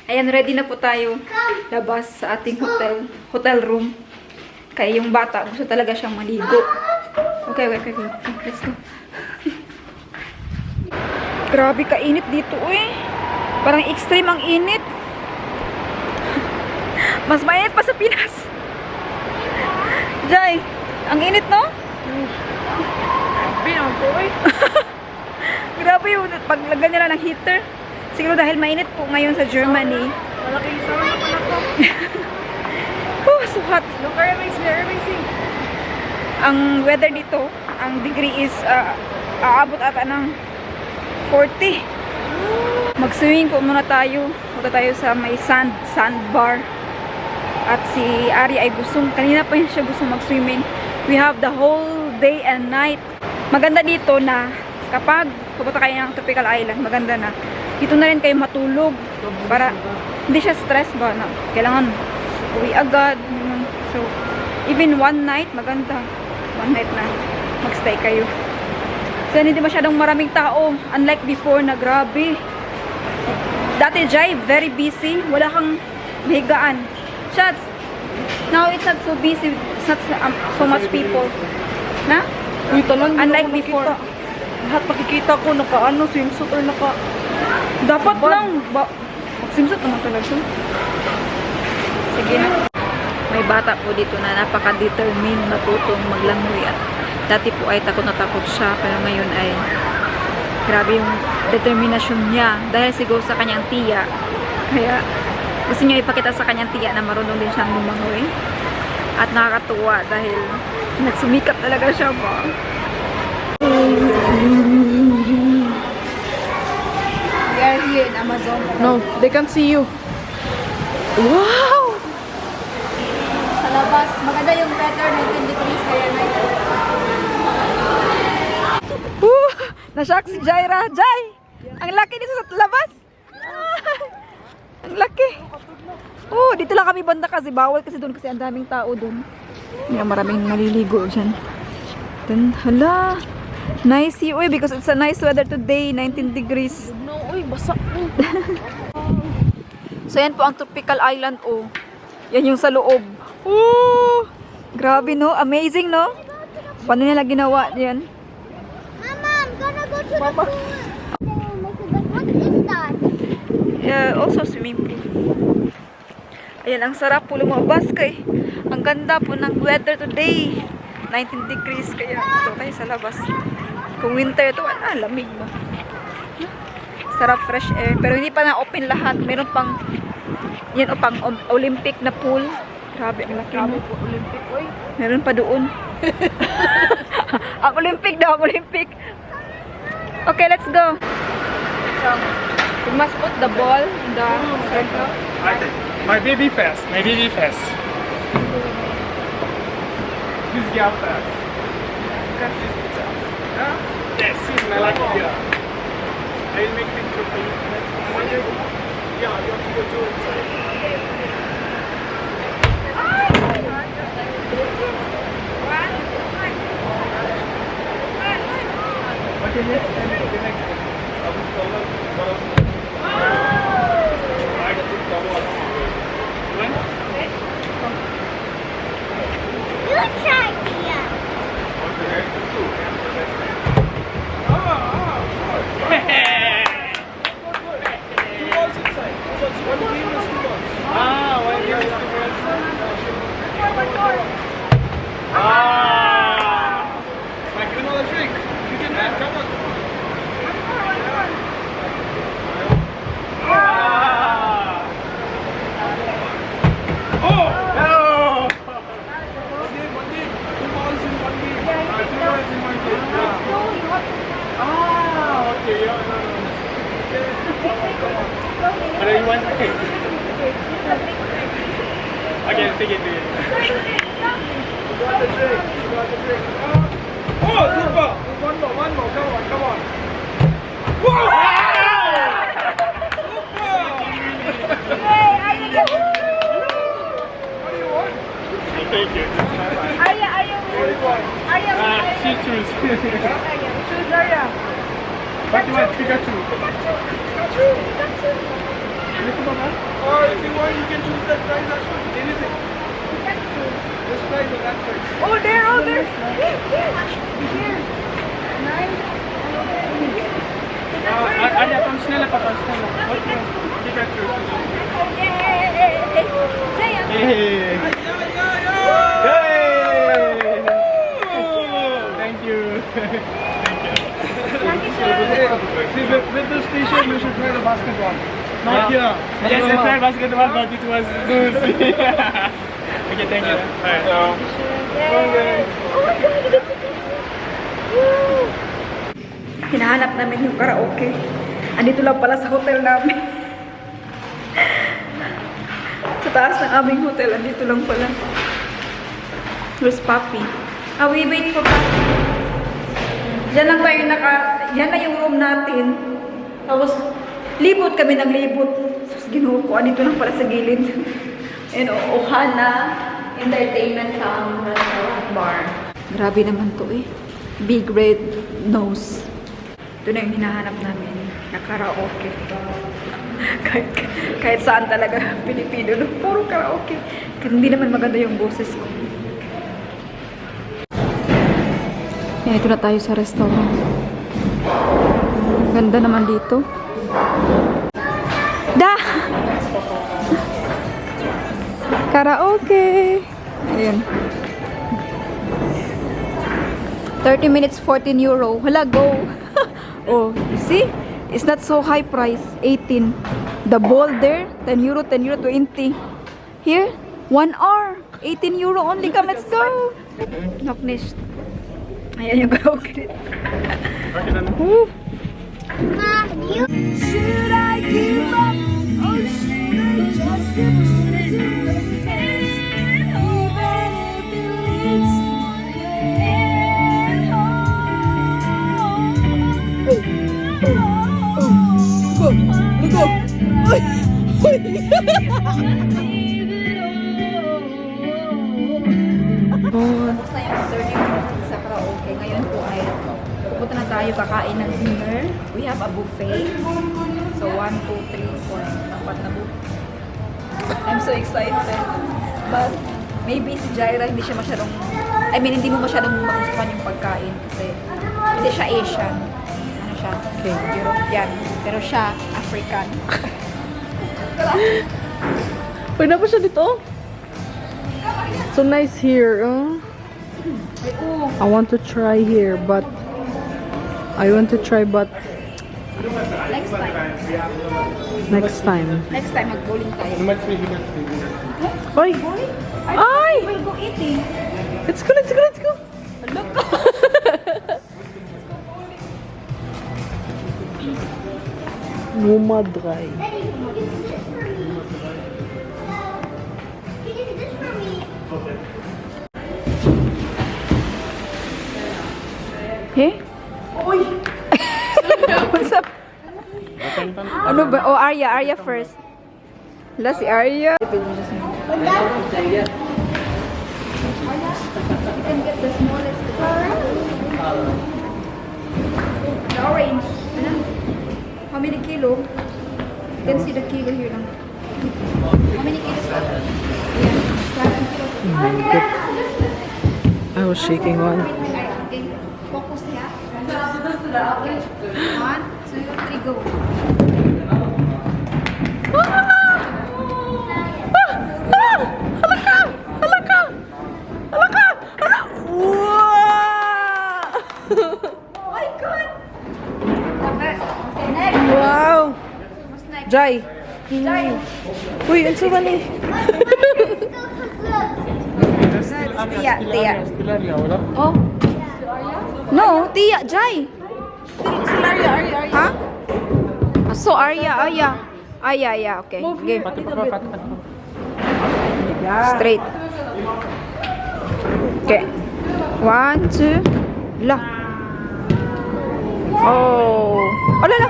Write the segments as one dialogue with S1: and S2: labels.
S1: Ayan, ready na po tayo labas sa ating hotel room. Kaya yung bata, gusto talaga siyang maligo. Okay. Let's go. Grabe kainit dito, eh. Parang extreme ang init. Mas mainit pa sa Pinas. Jai, ang init, no?
S2: Pinang po, eh.
S1: Grabe yung paglagyan nila ng heater. Siguro dahil mainit po ngayon sa Germany.
S2: Malaking sarap na pala to.
S1: Oh, so hot.
S2: Look, amazing.
S1: Ang weather dito, ang degree is aabot ata ng 40. Mag-swimming po muna tayo. Punta tayo sa may sandbar. At si Ari ay kanina pa siya gustong mag-swimming. We have the whole day and night. Maganda dito na kapag pupunta kayo ng tropical island, maganda na. Dito na rin kayo matulog para hindi siya stress ba na kailangan uwi agad. So, even one night, maganda. One night na magstay kayo. So, hindi masyadong maraming tao. Unlike before na grabe. Dati, Jai, very busy. Wala kang mahigaan. Shots. Now, it's not so busy. It's not so much people. Na?
S2: Uy, talang
S1: Unlike before.
S2: Lahat makikita ko, swimsuit or
S1: Dapat lang. Mag-swimsuit naman talaga. Sige na. May bata po dito na napaka-determined matutong maglangoy at dati po ay takot na takot siya pero ngayon ay grabe yung determinasyon niya dahil siguro sa kanyang tiya. Kaya gusto niya ipakita sa kanyang tiya na marunong din siyang lumangoy. At nakakatuwa dahil nagsumikap talaga siya ba. We are here in Amazon.
S2: No, they can't see you. Wow!
S1: Sa labas, maganda yung weather, 19 degrees kaya ngayon. Na-shock si Jaira. Jai! Ang laki dito sa labas. Ang laki. Dito lang kami banda kasi bawal kasi doon kasi ang daming tao doon. May maraming naliligo dyan. Then, hala. Nice here. Because it's a nice weather today, 19 degrees.
S2: No, uy, basa.
S1: So, yan po ang tropical island, Yan yung sa loob. Grabe, no? Amazing, no? Paano nila ginawa yan?
S3: Mama, I'm gonna go to the pool. What is that?
S1: Also swimming pool. Ayan, ang sarap po lumabas kay. Ang ganda po ng weather today. 19 degrees, kaya ito tayo sa labas. Kung winter ito, lamig ba? Sarap, fresh air. Pero hindi pa na-open lahat. Meron pang, pang Olympic na pool. Grabe, ang laki mo.
S2: Olympic, uy.
S1: Meron pa doon. Ang Olympic daw, ang Olympic. Okay, let's go. We must put the ball in the circle.
S4: My baby fast. Please get fast. Yes, I like it. Yeah. I will make picture for you. Yeah, you have to go to it. Okay, next time. The next time. I will follow. I got to follow. When?
S3: You try here.
S4: Okay, two. Two balls inside. One game is two balls. One game is two balls. Like you know the trick. You can man, come on. One game. Two balls in one game. Two balls in one game. Okay. Yeah, no. What do you want? Okay, take it. You got the trick. Oh, super! One more. Come on. Whoa! What do you want? Thank you. She choose.
S2: Choose Arya.
S4: What do you want? Pikachu.
S3: Pikachu.
S4: Pikachu. Pikachu. if you want, you can choose that price as well. Anything. This price or that price.
S1: Oh, there, oh, there. Here.
S4: Anya, komm schneller, Papa, schneller. What you want? You can choose. Hey. Thank you. With this t-shirt, you should try the basketball. Not here. Yes, I tried basketball, but it was loose. Okay, thank you. Bye.
S1: Oh my God, hinahanap namin yung karaoke. Andito lang pala sa hotel namin. Sa taas ng aming hotel, andito lang pala. Where's Papi? We wait for Papi. Diyan lang tayo yan na yung room natin. Tapos, libot kami ng libot. Sus, Ginoo ko, andito lang pala sa gilid. And Ohana Entertainment Restaurant Bar. Grabe naman to eh. Big red nose. Ito na yung hinahanap namin na karaoke. kahit saan talaga Pilipino, no? Puro karaoke. Kasi hindi naman maganda yung boses ko. Yan, ito na tayo sa restaurant. Ganda naman dito. Da! Karaoke! Ayan. 30 minutes, 14 euro. Hala, go! Oh, you see? It's not so high price. 18. The bowl there, 10 euro, 10 euro, 20. Here, 1 hour. 18 euro only. Come, let's go! Knocknish. Ayan yung karaoke. Woo!
S3: Ma, you
S1: Should I give up? Oh, should I just Basta yung 30 minutes sa karaoke. Ngayon po ay pupunta na tayo kakain ng dinner. We have a buffet. So 1, 2, 3, 4. 4 na buffet. I'm so excited. But maybe si Jaira hindi siya masyadong, hindi mo masyadong magustuhan yung pagkain kasi hindi siya Asian. Ano siya? Okay. European. Pero siya African.
S2: Pwede na ba siya dito? So nice here. I want to try here, but
S1: Next time.
S2: next time.
S1: Next time mag-bowling tayo.
S2: Oy! Ay!
S1: We'll go eating.
S2: Let's go, let's go, let's go!
S1: Look.
S2: Mumadray.
S3: Daddy, can you do this for me? Can you do this for me?
S1: Hey? Oy! What's up? Ano ba? Oh, Arya first. Hala, si Arya. You can get the smallest. The orange. Ano? How many kilo? You can see the kilo here lang. How many kilos?
S2: I was shaking one.
S1: Okay. Focus niya. Okay. 1, 2, 3, go.
S2: Wow!
S1: What's next?
S2: Jai!
S1: Jai.
S2: Uy, ano ba ni?
S1: Tia. Oh. No, Tia, Jai.
S2: Si Arya.
S1: Ha? So, Arya. Okay. Game. Straight. Okay. 1, 2. La. Oh. Lala.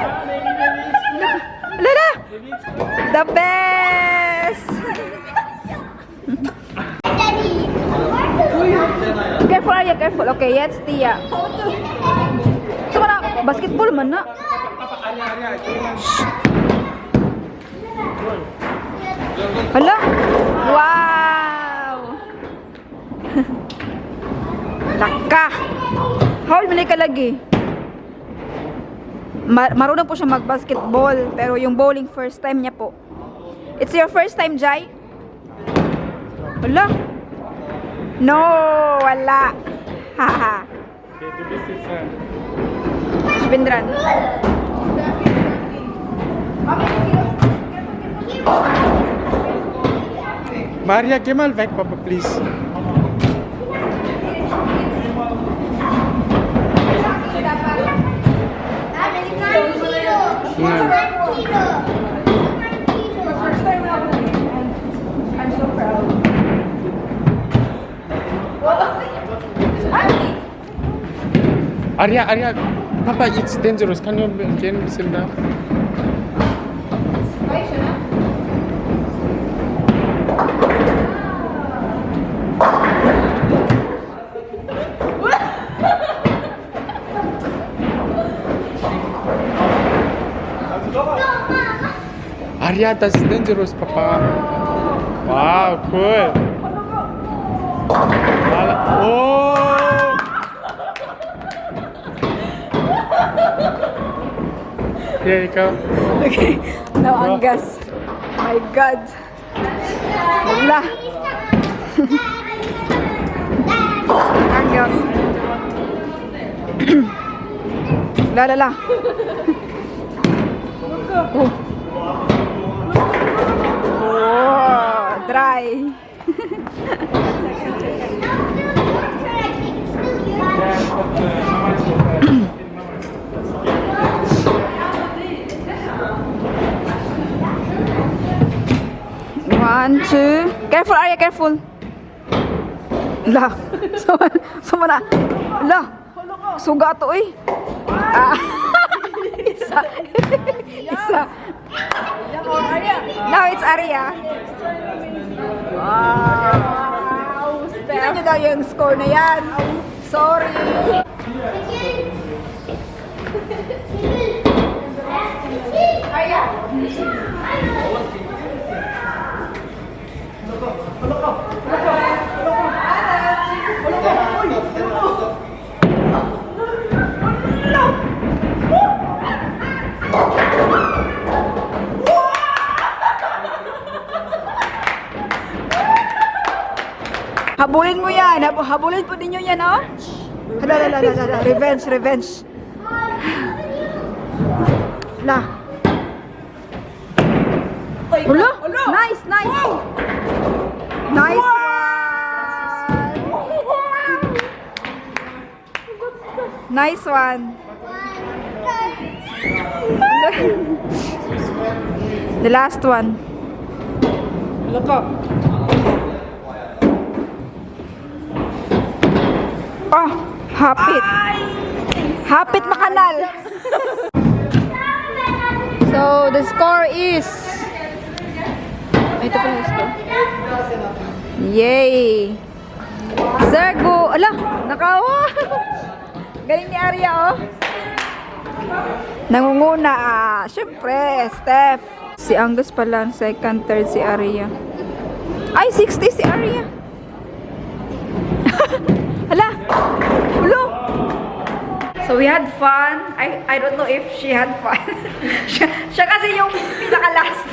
S1: The best.
S3: Daddy,
S1: Careful, Arya, careful. Okay, yes, Tia. So, basketball man na. Hala! Wow! Laka! How old ka lagi? Marunong po siya mag-basketball, pero yung bowling first time niya po. It's your first time, Jai? Hala! No! Wala! Haha!
S4: Okay, do this is
S1: Shibindran.
S4: Maria, give mal weg, Papa, please.
S1: I'm so proud.
S4: Arya, Papa, it's dangerous. Can you sit down? Arya, that's dangerous, Papa. Wow, cool. Oh! Here you go.
S1: Okay. Now, ang gas. My God. Wala. Ang gas. La. Oh. Oh, dry. One, two. Careful, Arya, careful. La. Suma na. La. Suga to eh. Ah. Isa. Now it's Arya. Wow. Tingnan nyo daw yung score na yan. Sorry. Arya. Habulin mo yan. Habulin po din nyo yan, oh. Hala. Revenge. La. Hala. Nice. Nice one. Nice one. The last one. Oh, hapit makanal. So the score is, ito pala yung score. Yay! Zergo! Ala! Nakawa! Galing ni Arya, oh. Nangunguna, syempre, Steph. Si Angus pala, second, third si Arya. Ay, 60 si Arya. Hala! Ulo! So we had fun. I don't know if she had fun. siya kasi yung pinaka-last.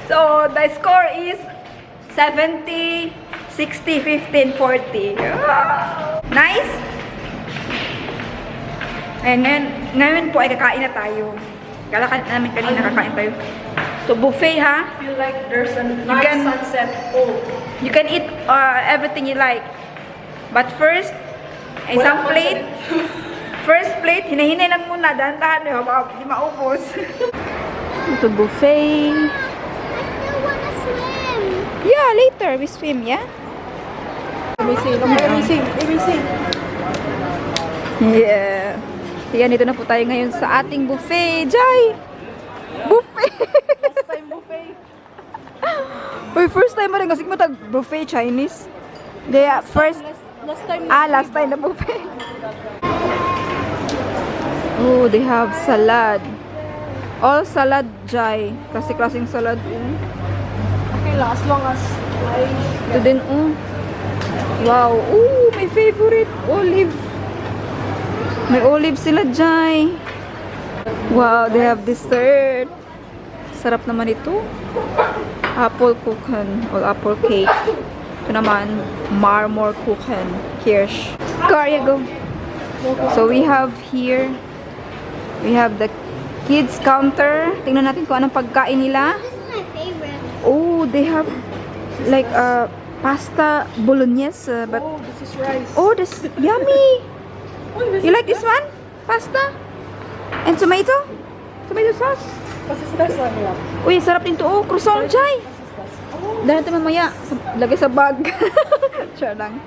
S1: So the score is 70, 60, 15, 40. Nice! Ayan, ngayon po ay kakain na tayo. Kala namin kanina kakain tayo. So buffet, ha?
S2: Feel like there's a nice sunset. Oh.
S1: You can eat everything you like. But first, isang plate. First plate, hinahinay lang muna. Dahan-dahan nyo, baka di maubos. Ito buffet.
S3: I still wanna swim.
S1: Yeah, later we swim, yeah?
S2: Amazing.
S1: Yeah. Yan, dito na po tayo ngayon sa ating buffet. Jai! Buffet!
S2: First time buffet.
S1: Uy, first time mo rin. Kasi mo buffet Chinese. Kaya, first...
S2: Last time.
S1: last time na buffet. Oh, they have salad. All salad Jai. Klase-klaseng salad.
S2: Okay lang, as long as
S1: Ito din, Wow. Ooh, my favorite. Olive. May olive sila, Jai. Wow, they have dessert. Sarap naman ito. Apple kuchen or apple cake. Ito naman, marmor kuchen. Kirsch. Karya, go. So we have here, we have the kids counter. Tingnan natin kung anong pagkain nila.
S3: This is my favorite.
S1: Oh, they have like pasta bolognese, but
S2: oh, this is rice.
S1: oh, this yummy. You like this one? Pasta and tomato? Tomato sauce?
S2: Pasistas lang yan.
S1: Uy, sarap din to. Oh, croissant, Jai. Dahil natin mamaya, lagay sa bag. Sure lang.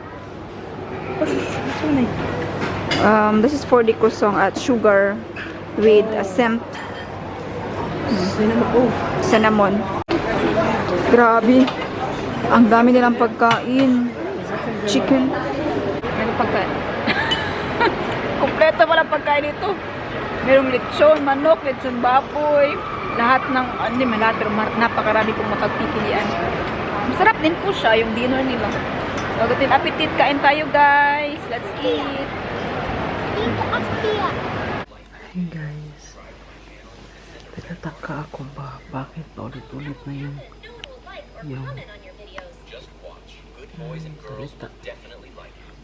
S1: This is for the croissant at sugar with a cinnamon. Grabe. Ang dami nilang pagkain. Chicken. Meron pagkain. Kompleto pala pagkain ito. Merong lechon, manok, lechon baboy. Lahat ng, hindi man lahat, pero napakarami pong mapagpipilian. Masarap din po siya, yung dinner nila. So, agatin appetit, kain tayo guys. Let's eat.
S2: Hey guys, nagtataka ako ba bakit ulit-ulit na yung salita.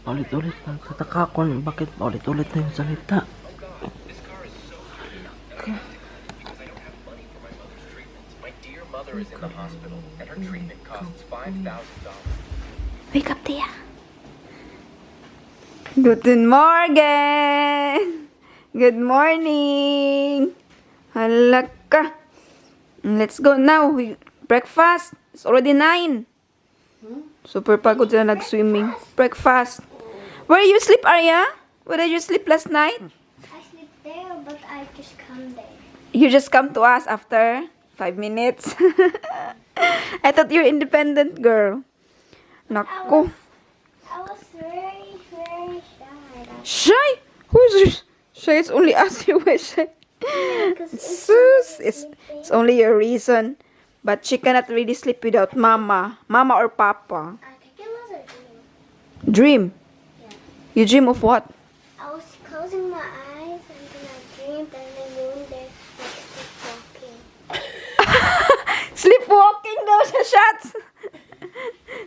S2: Ulit-ulit na nagtataka ako bakit ulit-ulit na yung salita.
S1: Wake up, Tia. Guten Morgen! Good morning! Halaka! Let's go now. Breakfast. It's already 9. Super pagod sila nag-swimming. Breakfast. Where you sleep, Arya? Where did you sleep last night?
S3: I sleep there, but I just come there.
S1: You just come to us after 5 minutes. I thought you're independent girl. Naku.
S3: I was very, very shy.
S1: Shy? Who's shy? It's only us you were shy. Sus, it's only your reason. But she cannot really sleep without mama. Mama or papa.
S3: I think it was a dream.
S1: Dream?
S3: Yeah.
S1: You dream of what?
S3: I was closing my eyes and then I dreamed and then you were there like sleepwalking.
S1: Sleepwalking daw siya, shots.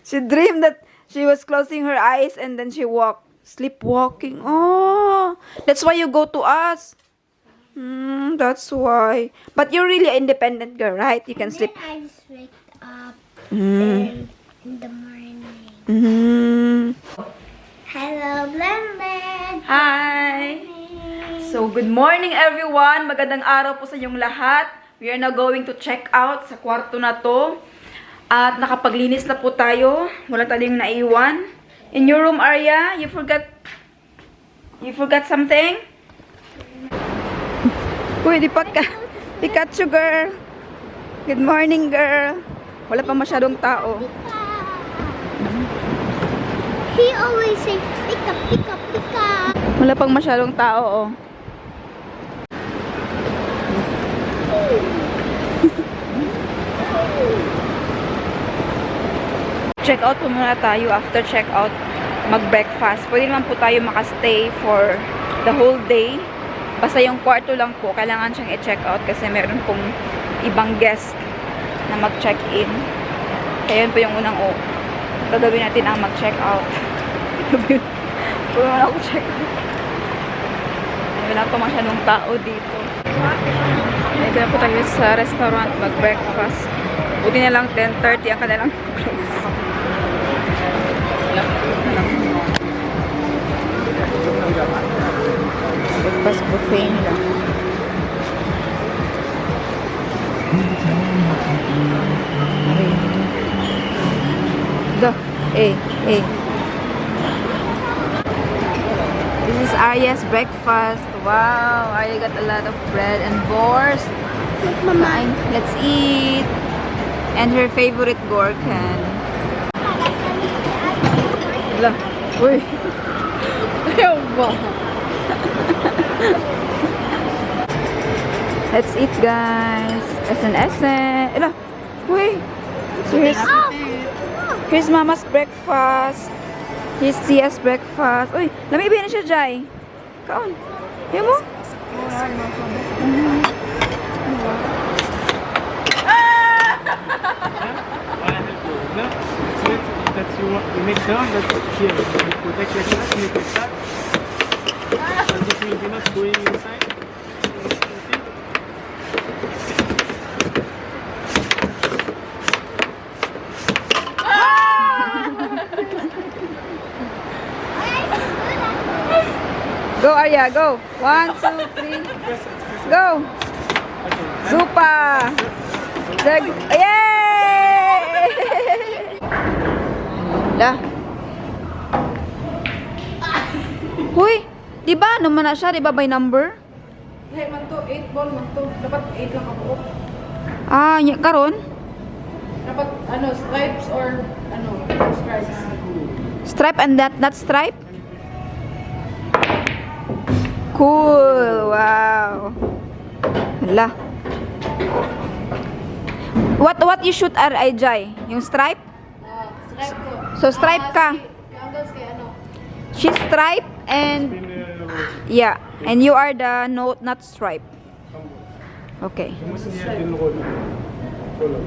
S1: She dreamed that she was closing her eyes and then she walked. Sleepwalking. Oh, that's why you go to us. That's why. But you're really an independent girl, right? You can sleep.
S3: Then I just wake up
S1: Mm.
S3: in the morning.
S1: Mm.
S3: Hello, Blended.
S1: Hi! So, good morning everyone! Magandang araw po sa inyong lahat. We are now going to check out sa kwarto na to. At nakapaglinis na po tayo. Wala tayong naiwan. In your room, Arya, you forgot something? Uy, Pikachu girl. Good morning, girl. Wala pa masyadong tao.
S3: He always say, pika, pika, pika.
S1: Wala pang masyadong tao, oh. Check out po muna tayo. After check out, mag-breakfast. Pwede naman po tayo makastay for the whole day. Basta yung kwarto lang po, kailangan siyang i-check out kasi meron pong ibang guest na mag-check-in. Kaya yun po yung unang gagawin natin ang mag-check out. Pwede na ako check out. Wala pa masyadong tao dito. Ito na po tayo sa restaurant mag-breakfast. Buti na lang 10:30 ang kanilang place. Breakfast buffet nila. Hey. This is Arya's breakfast. Wow, Arya got a lot of bread and boars. Mama, let's eat. And her favorite Gorkan. Wala. Uy. Ayaw ba? Let's eat, guys. SN. Ila, uy. So here's Mama's breakfast. Here's Tia's breakfast. Uy, lamig na siya, Jai. Kaon. Yan mo?
S4: No, it's it. That you make down. That's here. You protect your class. You can start. And this will be not going inside.
S1: Go, Arya, go. 1, 2, 3. Go. Zupa. Yay! Hala. Huy, di ba naman na siya? Di ba by number?
S2: Hey, man to, 8 ball man to. Dapat 8 lang ako.
S1: Ah, nya karon.
S2: Dapat, stripes or, stripes.
S1: Stripe and that stripe? Cool. Wow. Hala. What you shoot Jai? Yung stripe?
S2: Stripe ko.
S1: So stripe ka.
S2: Angles kay
S1: She's stripe and yeah, and you are the not stripe. Okay.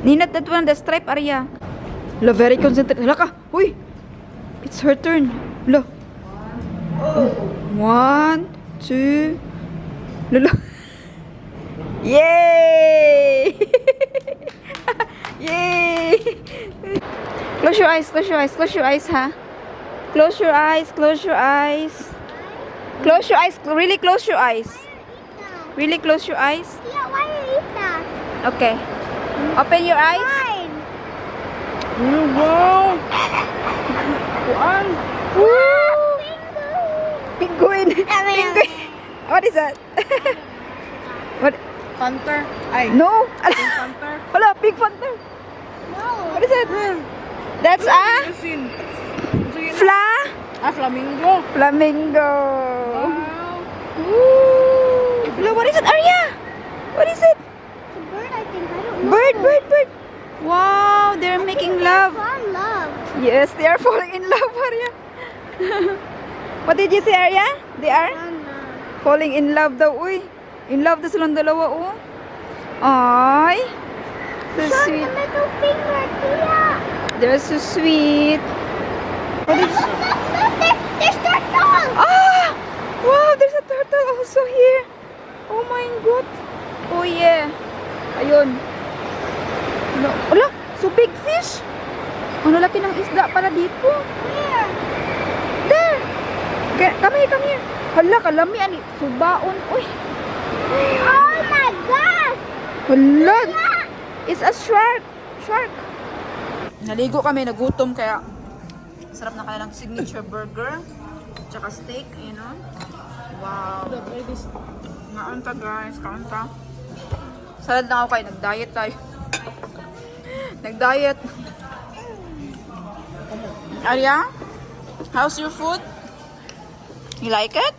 S1: Ninat that one the stripe Arya. Lo very concentrated. Hala ka. Uy. It's her turn. Lo. 1, 2. Lolo. Yay! Yay! Close your eyes, ha? Close your eyes. Close your eyes, really close your eyes. Really close your eyes.
S3: Yeah, why you eat that?
S1: Okay. Open your eyes.
S3: Fine.
S2: Wow!
S1: Woo! Penguin. Penguin. What is that? What?
S2: Panther. Ay,
S1: No.
S2: panther.
S1: Hello, pig panther.
S3: No.
S1: What is that? That's a
S2: Asin. Flamingo.
S1: flamingo.
S2: Wow.
S1: Woo! Hello, what is it, Arya? What is it?
S3: It's a bird, I think. I don't know.
S1: Bird. Wow, they're making love.
S3: Fall in love.
S1: Yes, they are falling in love, Arya. What did you say, Arya? They are falling in love daw. Uy, in love daw silang dalawa, oh. Ay, so
S3: Show
S1: sweet.
S3: the little finger, Tia.
S1: They're so sweet. What is...
S3: There's turtle.
S1: Ah! Wow, there's a turtle also here. Oh my God. Oh yeah. Ayun. No. Ala, so big fish. Ang lalaki ng isda pala dito.
S3: Here.
S1: There. Come here. Hala, kalami ani. Subaon. Uy.
S3: Oh my gosh.
S1: Hala. It's a shark. Naligo kami, nagutom kaya sarap na kanilang signature burger. Tsaka steak, you know. Wow. Kaunta guys, kaunta. Salad lang ako kayo, nag-diet tayo. Nag-diet. Arya, how's your food? You like it?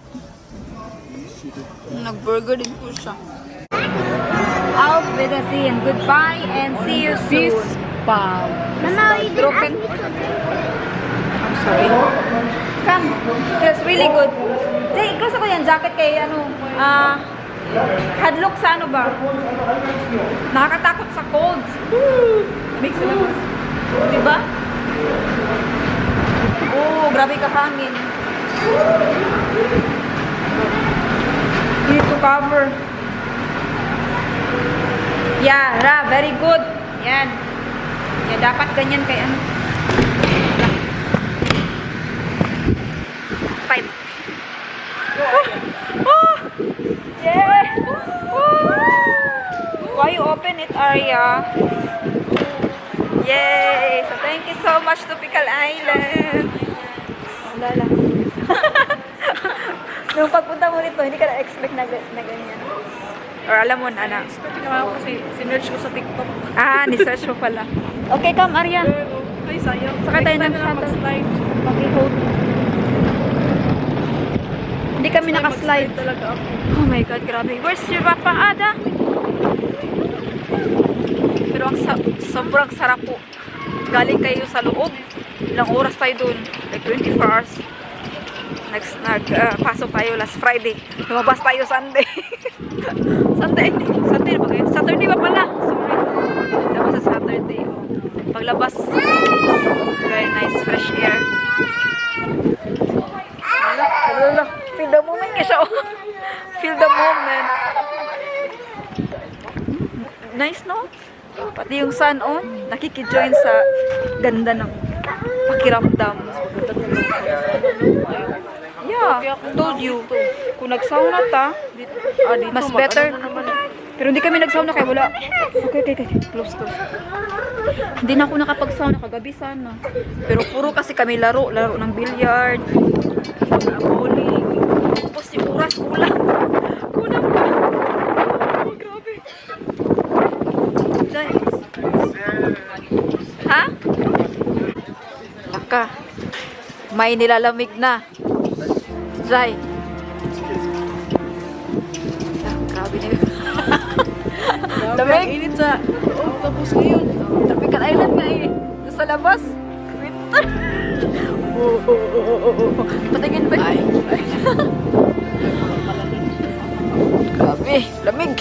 S1: Nag-burger din po siya. Auf Wiedersehen, goodbye and see you soon.
S2: Wow.
S3: Mama, you didn't ask
S1: Broken.
S3: me to drink.
S1: I'm sorry. Come. Feels really good. Jay, close ako yung jacket kay hadlock sa ano ba? Nakakatakot sa cold. Mix sa labas. Diba? Oh, grabe ka hangin. You need to cover. Yeah, Ra, very good. Yan. Yeah, dapat ganyan kay ano. Pipe. Oh! Yeah! Oh! Why you open it, Arya? Yay! So thank you so much to Pickle Island. Wala lang. Nung pagpunta mo nito, hindi ka na-expect na ganyan. Or alam mo na, anak.
S2: Expect naman ako kasi sinerch ko sa TikTok.
S1: Ah, ni-search mo pala. Okay, come, Arya.
S2: Ay, sayang.
S1: Sakay tayo ng
S2: Next time na lang
S1: shuttle.
S2: mag-slide.
S1: Paki-hold. Hindi kami nakaslide.
S2: Mag-slide talaga ako.
S1: Oh my God, grabe. Where's your Papa Ada? Pero ang sobrang sarap po. Galing kayo sa loob. Ilang oras tayo dun. Like 24 hours. Pasok tayo last Friday. Lumabas tayo Sunday. Sunday ba kayo? Saturday ba pala? Sorry. Labas sa Saturday. Paglabas, very nice fresh air. Lala. Feel the moment ka siya. Feel the moment. Nice, no? Pati yung sun, nakikijoin sa ganda ng pakiramdam. Yeah, I told you. Kung nagsauna ta, mas better. Pero hindi kami nagsauna kaya wala. Okay. Close. Hindi na ako nakapagsauna kagabi sana. Pero puro kasi kami laro ng billiard, bowling. Tapos yung oras kulang pa. Oh, grabe. Jai. Ha? Laka. May nilalamig na. Jai. Grabe na yun. Lamig.
S2: Init sa... tapos ngayon.
S1: Tropical Island nga eh. Sa labas. Winter. Patingin ba? Grabe. Lamig.